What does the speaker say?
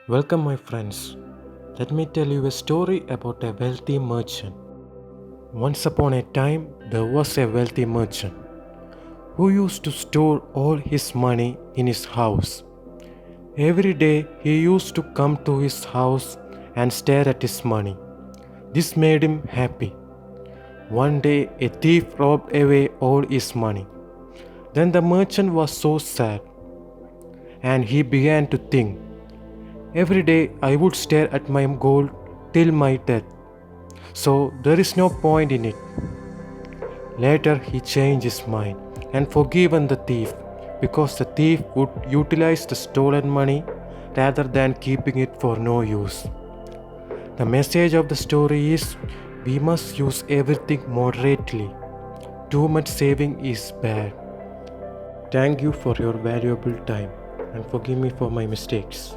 Welcome, my friends. Let me tell you a story about a wealthy merchant. Once upon a time, there was a wealthy merchant who used to store all his money in his house. Every day, he used to come to his house and stare at his money. This made him happy. One day, a thief robbed away all his money. Then the merchant was so sad and he began to think, every day I would stare at my gold till my death. So there is no point in it. Later he changed his mind and forgiven the thief because the thief would utilize the stolen money rather than keeping it for no use. The message of the story is we must use everything moderately. Too much saving is bad. Thank you for your valuable time and forgive me for my mistakes.